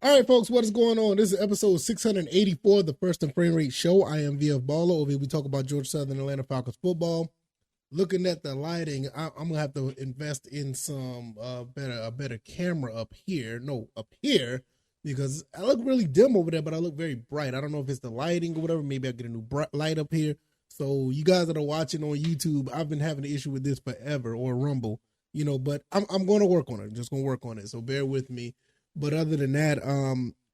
All right, folks, what is going on? This is episode 684 of the First and Frame Rate Show. I am VF Baller. Over here, we talk about Georgia Southern Atlanta Falcons football. Looking at the lighting, I'm going to have to invest in some a better camera up here. No, up here, because I look really dim over there, but I look very bright. I don't know if it's the lighting or whatever. Maybe I'll get a new bright light up here. So you guys that are watching on YouTube, I've been having an issue with this forever, or Rumble, but I'm going to work on it. I'm just going to work on it. So bear with me. But other than that,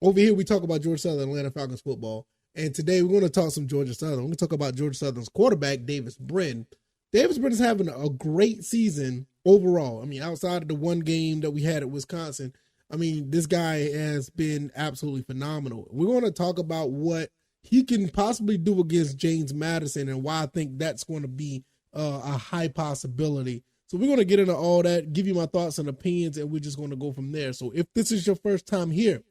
over here we talk about Georgia Southern Atlanta Falcons football. And today we're going to talk some Georgia Southern. We're going to talk about Georgia Southern's quarterback, Davis Brin. Davis Brin is having a great season overall. I mean, outside of the one game that we had at Wisconsin, I mean, this guy has been absolutely phenomenal. We're going to talk about what he can possibly do against James Madison and why I think that's going to be a high possibility. So we're going to get into all that, give you my thoughts and opinions, and we're just going to go from there. So if this is your first time here,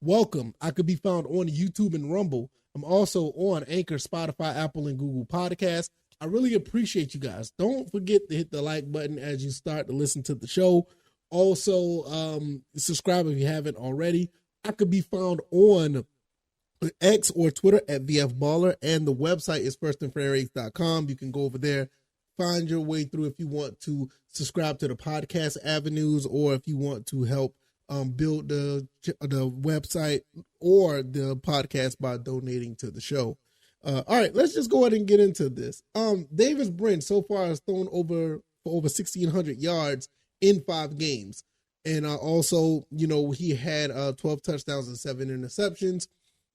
welcome. I could be found on YouTube and Rumble. I'm also on Anchor, Spotify, Apple, and Google Podcasts. I really appreciate you guys. Don't forget to hit the like button as you start to listen to the show. Also, subscribe if you haven't already. I could be found on X or Twitter at VF Baller, and the website is firstandframerate.com. You can go over there. Find your way through if you want to subscribe to the podcast avenues, or if you want to help build the website or the podcast by donating to the show. All right, let's just go ahead and get into this. Davis Brin so far has thrown for over 1,600 yards in 5 games. And also, he had 12 touchdowns and 7 interceptions.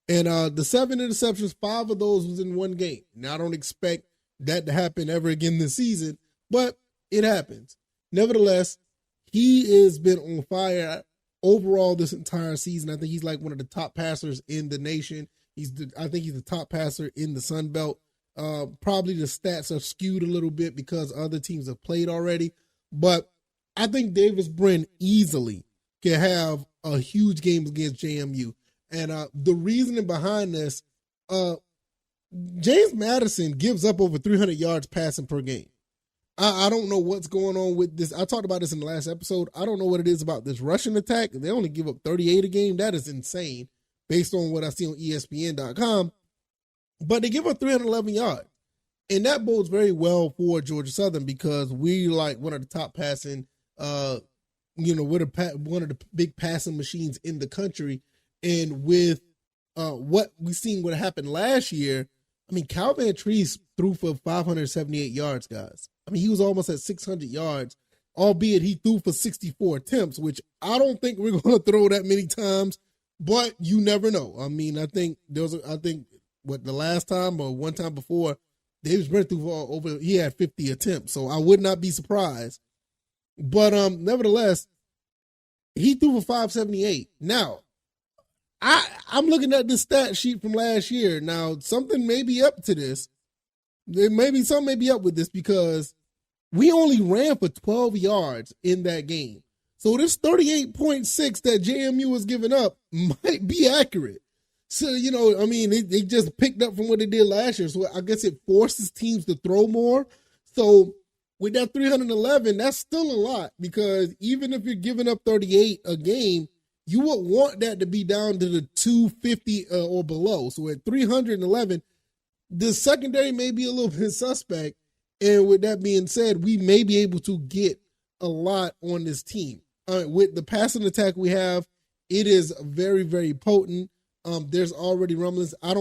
And the 7 interceptions, 5 of those was in one game. Now, I don't expect that to happen ever again this season, but it happens. Nevertheless, he has been on fire overall this entire season. I think he's like one of the top passers in the nation. I think he's the top passer in the Sun Belt. Probably the stats are skewed a little bit because other teams have played already, but I think Davis Brin easily can have a huge game against JMU. And the reasoning behind this, James Madison gives up over 300 yards passing per game. I don't know what's going on with this. I talked about this in the last episode. I don't know what it is about this rushing attack. They only give up 38 a game. That is insane based on what I see on ESPN.com. But they give up 311 yards. And that bodes very well for Georgia Southern because we like one of the top passing, we're one of the big passing machines in the country. And with what we seen what happened last year, I mean, Calvin Treese threw for 578 yards, guys. I mean, he was almost at 600 yards, albeit he threw for 64 attempts, which I don't think we're going to throw that many times, but you never know. I mean, I think the last time or one time before, Davis Brin threw for he had 50 attempts, so I would not be surprised. But nevertheless, he threw for 578. Now, I'm looking at the stat sheet from last year. Now, something may be up to this. Something may be up with this because we only ran for 12 yards in that game. So this 38.6 that JMU was giving up might be accurate. So, they just picked up from what they did last year. So I guess it forces teams to throw more. So with that 311, that's still a lot because even if you're giving up 38 a game, you would want that to be down to the 250 or below. So at 311, the secondary may be a little bit suspect. And with that being said, we may be able to get a lot on this team. With the passing attack we have, it is very, very potent. There's already rumblings. I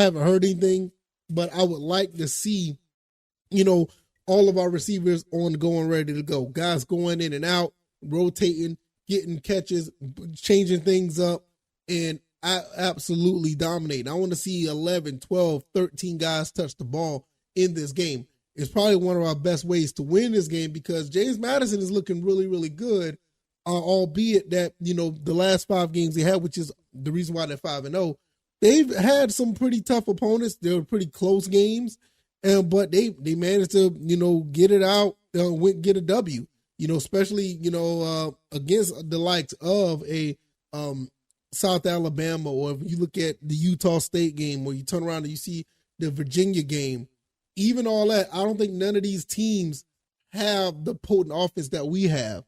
haven't heard anything, but I would like to see, all of our receivers going ready to go. Guys going in and out, rotating, getting catches, changing things up, and absolutely dominating. I want to see 11, 12, 13 guys touch the ball in this game. It's probably one of our best ways to win this game because James Madison is looking really, really good, albeit that, the last 5 games they had, which is the reason why they're 5-0, they've had some pretty tough opponents. They were pretty close games, but they managed to, get it out, get a W. Especially, against the likes of a South Alabama, or if you look at the Utah State game, or you turn around and you see the Virginia game, even all that, I don't think none of these teams have the potent offense that we have.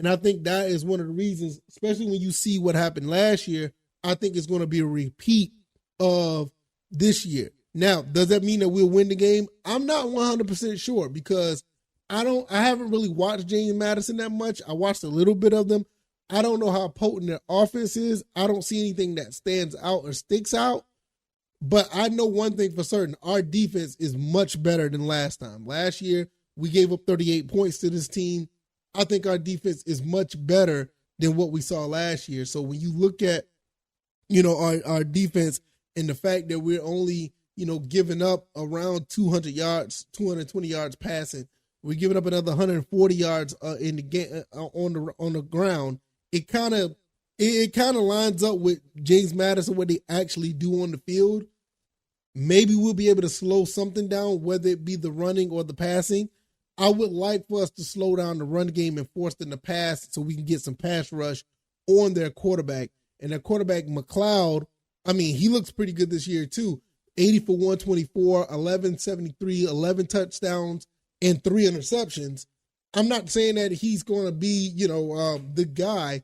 And I think that is one of the reasons, especially when you see what happened last year, I think it's going to be a repeat of this year. Now, does that mean that we'll win the game? I'm not 100% sure because I haven't really watched James Madison that much. I watched a little bit of them. I don't know how potent their offense is. I don't see anything that stands out or sticks out. But I know one thing for certain. Our defense is much better than last time. Last year, we gave up 38 points to this team. I think our defense is much better than what we saw last year. So when you look at, our defense and the fact that we're only, giving up around 200 yards, 220 yards passing, we're giving up another 140 yards in the game on the ground. It kind of lines up with James Madison, what they actually do on the field. Maybe we'll be able to slow something down, whether it be the running or the passing. I would like for us to slow down the run game and force them to pass so we can get some pass rush on their quarterback. And their quarterback, McLeod, he looks pretty good this year too. 80 for 124, 1173, 11 touchdowns, and 3 interceptions. I'm not saying that he's going to be, the guy,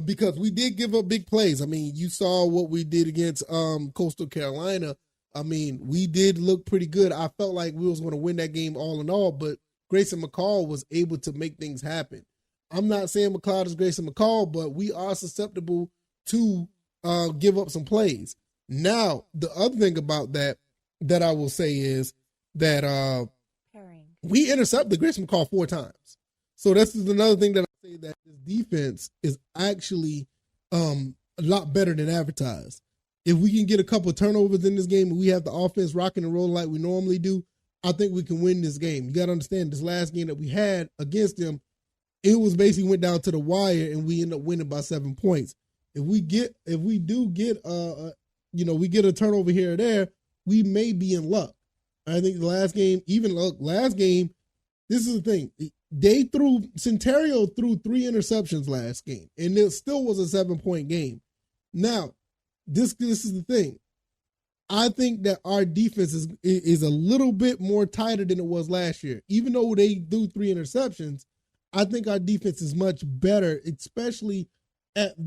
because we did give up big plays. You saw what we did against Coastal Carolina. We did look pretty good. I felt like we was going to win that game all in all, but Grayson McCall was able to make things happen. I'm not saying McLeod is Grayson McCall, but we are susceptible to give up some plays. Now, the other thing about that I will say is that we intercepted Grayson McCall 4 times. So this is another thing that I say, that this defense is actually a lot better than advertised. If we can get a couple of turnovers in this game and we have the offense rocking and rolling like we normally do, I think we can win this game. You got to understand, this last game that we had against them, it was basically went down to the wire and we ended up winning by 7 points. If we get a turnover here or there, we may be in luck. I think the last game, this is the thing. Centerio threw 3 interceptions last game, and it still was a 7-point game. Now, this is the thing. I think that our defense is a little bit more tighter than it was last year. Even though they do 3 interceptions, I think our defense is much better, especially at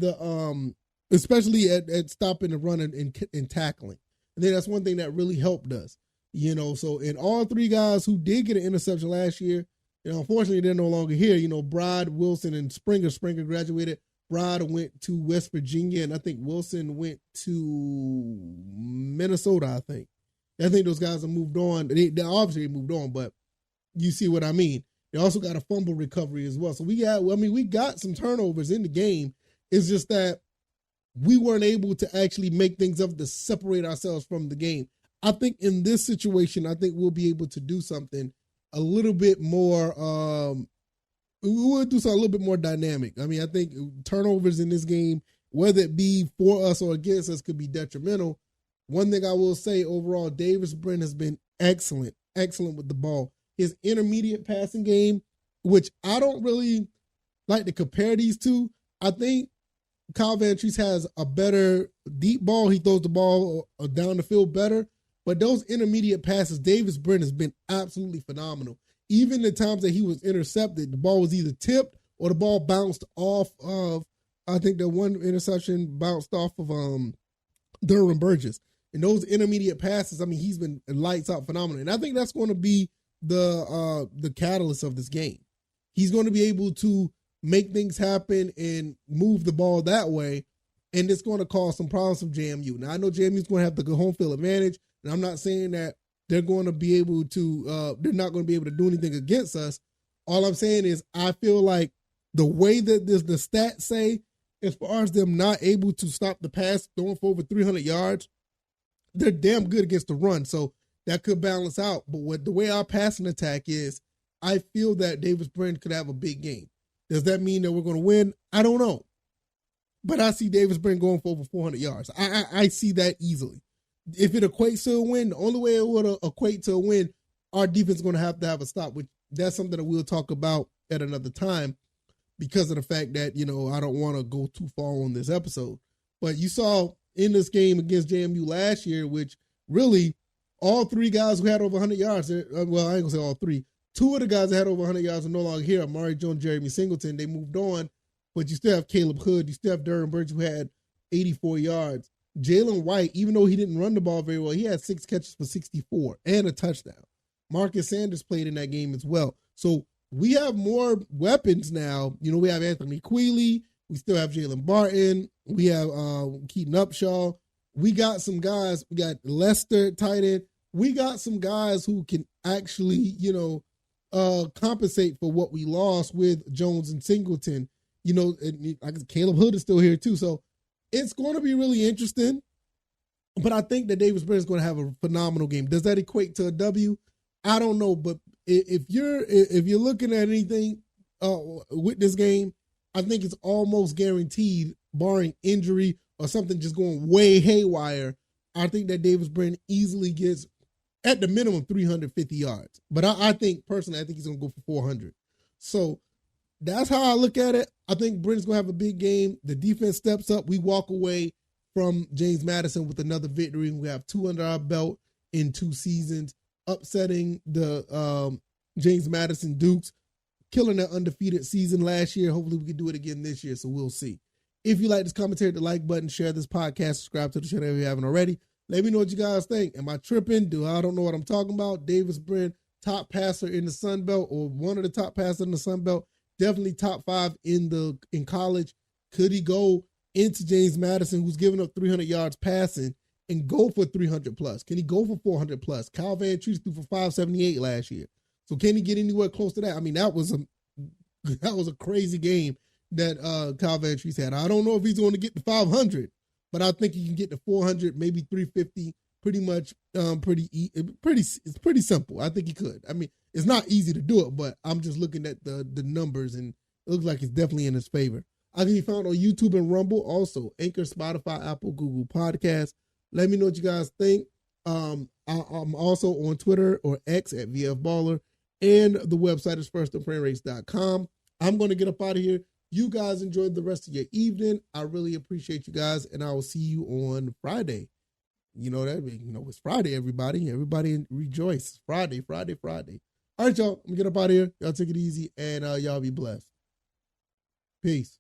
stopping the run and tackling. I think that's one thing that really helped us. So in all 3 guys who did get an interception last year, unfortunately they're no longer here. Brod, Wilson, and Springer. Springer graduated. Brod went to West Virginia, and I think Wilson went to Minnesota, I think. those guys have moved on. They obviously moved on, but you see what I mean. They also got a fumble recovery as well. So we got some turnovers in the game. It's just that we weren't able to actually make things up to separate ourselves from the game. I think in this situation, I think we'll be able to do something a little bit more. We will do something a little bit more dynamic. I think turnovers in this game, whether it be for us or against us, could be detrimental. One thing I will say overall, Davis Brin has been excellent with the ball. His intermediate passing game, which I don't really like to compare these two. I think Kyle Vantrease has a better deep ball. He throws the ball down the field better. But those intermediate passes, Davis Brin has been absolutely phenomenal. Even the times that he was intercepted, the ball was either tipped or the ball bounced off of, I think the one interception bounced off of Durham Burgess. And those intermediate passes, he's been lights out phenomenal. And I think that's going to be the catalyst of this game. He's going to be able to make things happen and move the ball that way. And it's going to cause some problems from JMU. Now, I know JMU is going to have the home field advantage. And I'm not saying that they're going to be able to, they're not going to be able to do anything against us. All I'm saying is I feel like the way that the stats say, as far as them not able to stop the pass, throwing for over 300 yards, they're damn good against the run. So that could balance out. But the way our passing attack is, I feel that Davis Brin could have a big game. Does that mean that we're going to win? I don't know. But I see Davis Brin going for over 400 yards. I see that easily. If it equates to a win, the only way it would equate to a win, our defense is going to have a stop, which that's something that we'll talk about at another time because of the fact that, I don't want to go too far on this episode. But you saw in this game against JMU last year, which really all 3 guys who had over 100 yards, well, I ain't going to say all 3, Two of the guys that had over 100 yards are no longer here. Amari Jones, Jeremy Singleton, they moved on. But you still have Caleb Hood. You still have Durham Burge, who had 84 yards. Jalen White, even though he didn't run the ball very well, he had 6 catches for 64 and a touchdown. Marcus Sanders played in that game as well. So we have more weapons now. You know, we have Anthony Quealy. We still have Jalen Barton. We have Keaton Upshaw. We got some guys. We got Lester tight end. We got some guys who can actually, you know, compensate for what we lost with Jones and Singleton. You know, and Caleb Hood is still here too. So it's going to be really interesting. But I think that Davis Brin is going to have a phenomenal game. Does that equate to a W? I don't know. But if you're looking at anything with this game, I think it's almost guaranteed, barring injury or something just going way haywire. I think that Davis Brin easily gets, at the minimum, 350 yards. But I think, personally, I think he's going to go for 400. So that's how I look at it. I think Brin's going to have a big game. The defense steps up. We walk away from James Madison with another victory. We have 2 under our belt in 2 seasons, upsetting the James Madison Dukes, killing that undefeated season last year. Hopefully we can do it again this year, so we'll see. If you like this commentary, hit the like button, share this podcast, subscribe to the channel if you haven't already. Let me know what you guys think. Am I tripping? I don't know what I'm talking about. Davis Brin, top passer in the Sun Belt, or one of the top passers in the Sun Belt. Definitely top 5 in college. Could he go into James Madison, who's giving up 300 yards passing, and go for 300 plus? Can he go for 400 plus? Kyle Van Treese threw for 578 last year. So can he get anywhere close to that? I mean, that was a crazy game that Kyle Van Treese had. I don't know if he's going to get to 500, but I think he can get to 400, maybe 350. Pretty much, it's pretty simple. I think he could. I mean, it's not easy to do it, but I'm just looking at the numbers, and it looks like it's definitely in his favor. I can be found on YouTube and Rumble, also Anchor, Spotify, Apple, Google Podcasts. Let me know what you guys think. I'm also on Twitter or X at VFBaller, and the website is firstandfriendrace.com. I'm going to get up out of here. You guys enjoy the rest of your evening. I really appreciate you guys, and I will see you on Friday. You know that, it's Friday, everybody. Everybody rejoice. Friday. All right, y'all. I'm going to get up out of here. Y'all take it easy, and y'all be blessed. Peace.